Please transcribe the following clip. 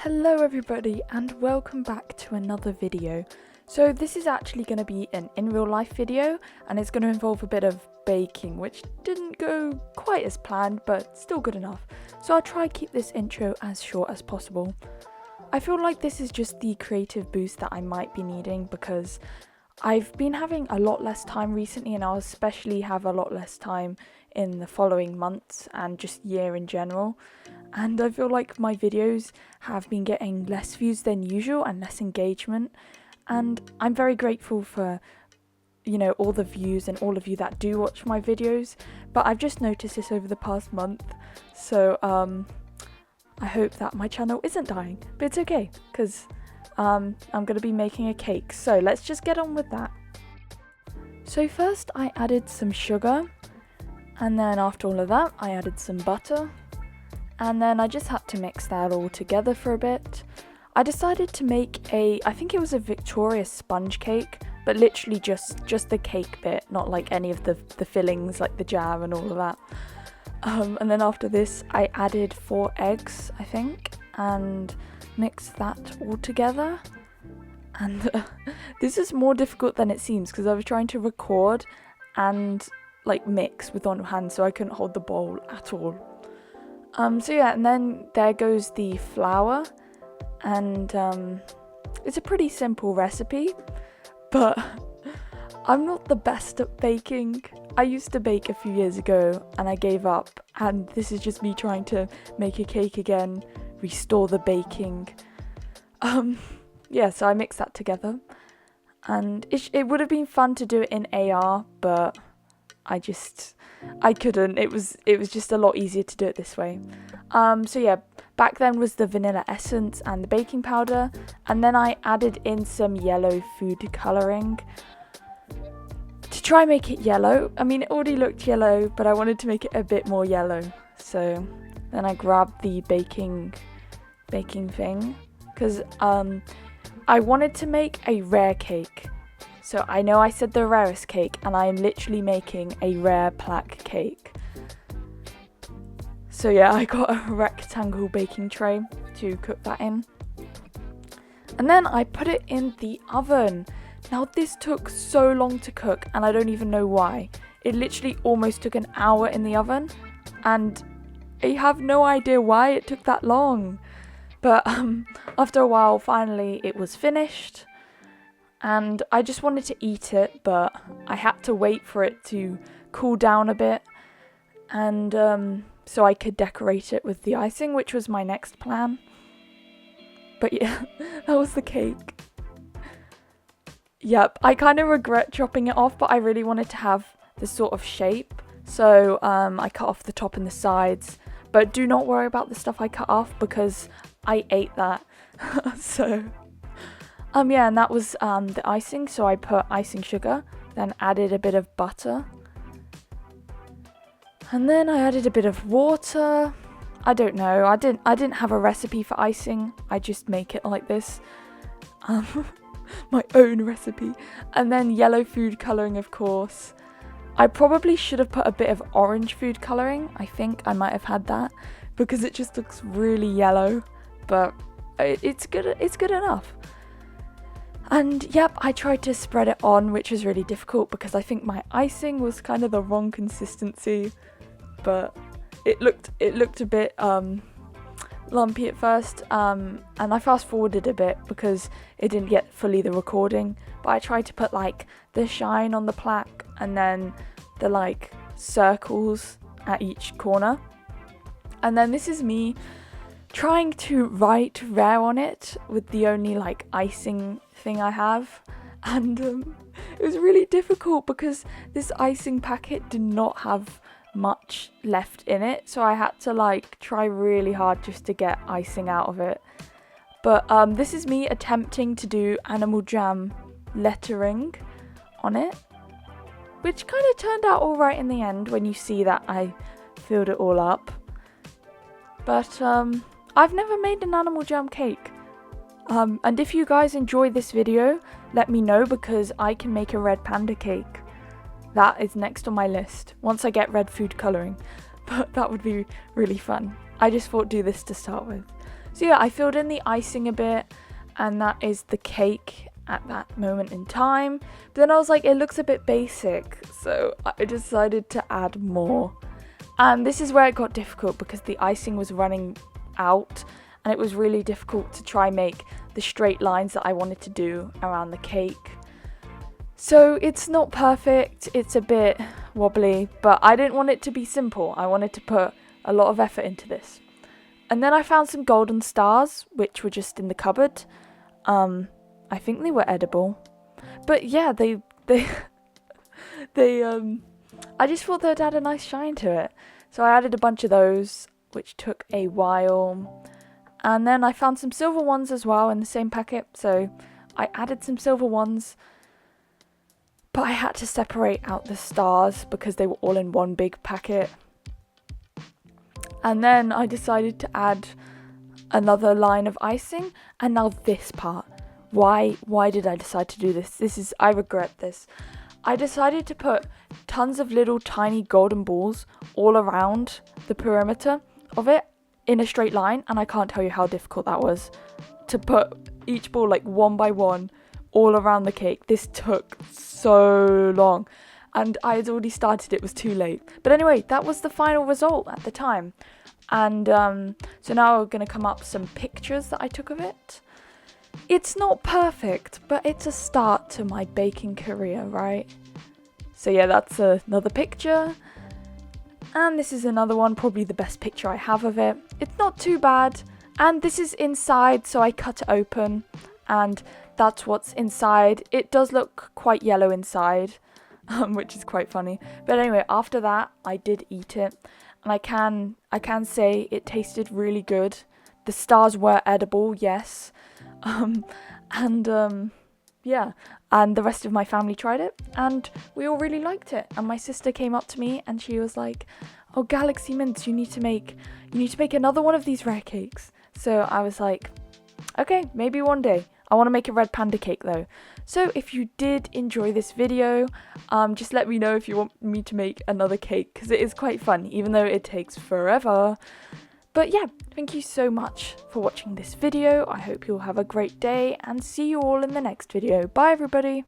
Hello everybody and welcome back to another video. So this is actually going to be an in real life video and it's going to involve a bit of baking, which didn't go quite as planned but still good enough. So I'll try keep this intro as short as possible. I feel like this is just the creative boost that I might be needing because I've been having a lot less time recently, and I'll especially have a lot less time in the following months and just year in general. And I feel like my videos have been getting less views than usual and less engagement. And I'm very grateful for, all the views and all of you that do watch my videos. But I've just noticed this over the past month. So I hope that my channel isn't dying. But it's okay, because I'm going to be making a cake. So let's just get on with that. So first I added some sugar. And then after all of that, I added some butter. And then I just had to mix that all together for a bit. I decided to make I think it was a Victoria sponge cake, but literally just the cake bit, not like any of the fillings like the jam and all of that. And then after this, I added 4 eggs, I think, and mixed that all together. And this is more difficult than it seems because I was trying to record and mix with one hand, so I couldn't hold the bowl at all. So yeah, and then there goes the flour, and it's a pretty simple recipe, but I'm not the best at baking. I used to bake a few years ago and I gave up, and this is just me trying to make a cake again, restore the baking. Yeah, so I mixed that together, and it would have been fun to do it in AR, but I couldn't. It was just a lot easier to do it this way. So yeah, back then was the vanilla essence and the baking powder, and then I added in some yellow food colouring to try and make it yellow. I mean, it already looked yellow, but I wanted to make it a bit more yellow. So then I grabbed the baking thing because I wanted to make a rare cake. So I know I said the rarest cake, and I am literally making a rare plaque cake. So yeah, I got a rectangle baking tray to cook that in. And then I put it in the oven. Now this took so long to cook, and I don't even know why. It literally almost took an hour in the oven, and I have no idea why it took that long. But after a while, finally it was finished. And I just wanted to eat it, but I had to wait for it to cool down a bit, and so I could decorate it with the icing, which was my next plan. But yeah, that was the cake. Yep, I kind of regret chopping it off, but I really wanted to have this sort of shape, so I cut off the top and the sides. But do not worry about the stuff I cut off because I ate that. So yeah, and that was the icing. So I put icing sugar, then added a bit of butter, and then I added a bit of water. I don't know. I didn't have a recipe for icing. I just make it like this. My own recipe. And then yellow food colouring, of course. I probably should have put a bit of orange food colouring. I think I might have had that because it just looks really yellow, but it's good enough. And yep, I tried to spread it on, which was really difficult because I think my icing was kind of the wrong consistency, but it looked a bit lumpy at first, and I fast forwarded a bit because it didn't get fully the recording, but I tried to put the shine on the plaque and then the circles at each corner. And then this is me trying to write rare on it with the only icing thing I have, and it was really difficult because this icing packet did not have much left in it, so I had to try really hard just to get icing out of it. But this is me attempting to do animal jam lettering on it, which kind of turned out alright in the end when you see that I filled it all up. But I've never made an animal jam cake. And if you guys enjoy this video, let me know because I can make a red panda cake. That is next on my list once I get red food colouring. But that would be really fun. I just thought do this to start with. So yeah, I filled in the icing a bit, and that is the cake at that moment in time. But then I was like, it looks a bit basic, so I decided to add more. And this is where it got difficult because the icing was running out, and it was really difficult to try make the straight lines that I wanted to do around the cake. So it's not perfect, it's a bit wobbly, but I didn't want it to be simple. I wanted to put a lot of effort into this. And then I found some golden stars, which were just in the cupboard. I think they were edible. But yeah, they I just thought they'd add a nice shine to it. So I added a bunch of those, which took a while. And then I found some silver ones as well in the same packet. So I added some silver ones. But I had to separate out the stars because they were all in one big packet. And then I decided to add another line of icing. And now this part. Why did I decide to do this? I regret this. I decided to put tons of little tiny golden balls all around the perimeter of it in a straight line. And I can't tell you how difficult that was. To put each ball like one by one all around the cake. This took so long, and I had already started, it was too late. But anyway, that was the final result at the time. And so now we're going to come up some pictures that I took of it. It's not perfect, but it's a start to my baking career, right? So yeah, that's another picture. And this is another one, probably the best picture I have of it. It's not too bad. And this is inside, so I cut it open, and that's what's inside. It does look quite yellow inside, which is quite funny. But anyway, after that, I did eat it, and I can say it tasted really good. The stars were edible, yes. Yeah, and the rest of my family tried it, and we all really liked it. And my sister came up to me, and she was like, "Oh, Galaxy Mints, you need to make another one of these rare cakes." So I was like, okay, maybe one day. I want to make a red panda cake though. So if you did enjoy this video, just let me know if you want me to make another cake, because it is quite fun, even though it takes forever. But yeah, thank you so much for watching this video. I hope you'll have a great day, and see you all in the next video. Bye everybody.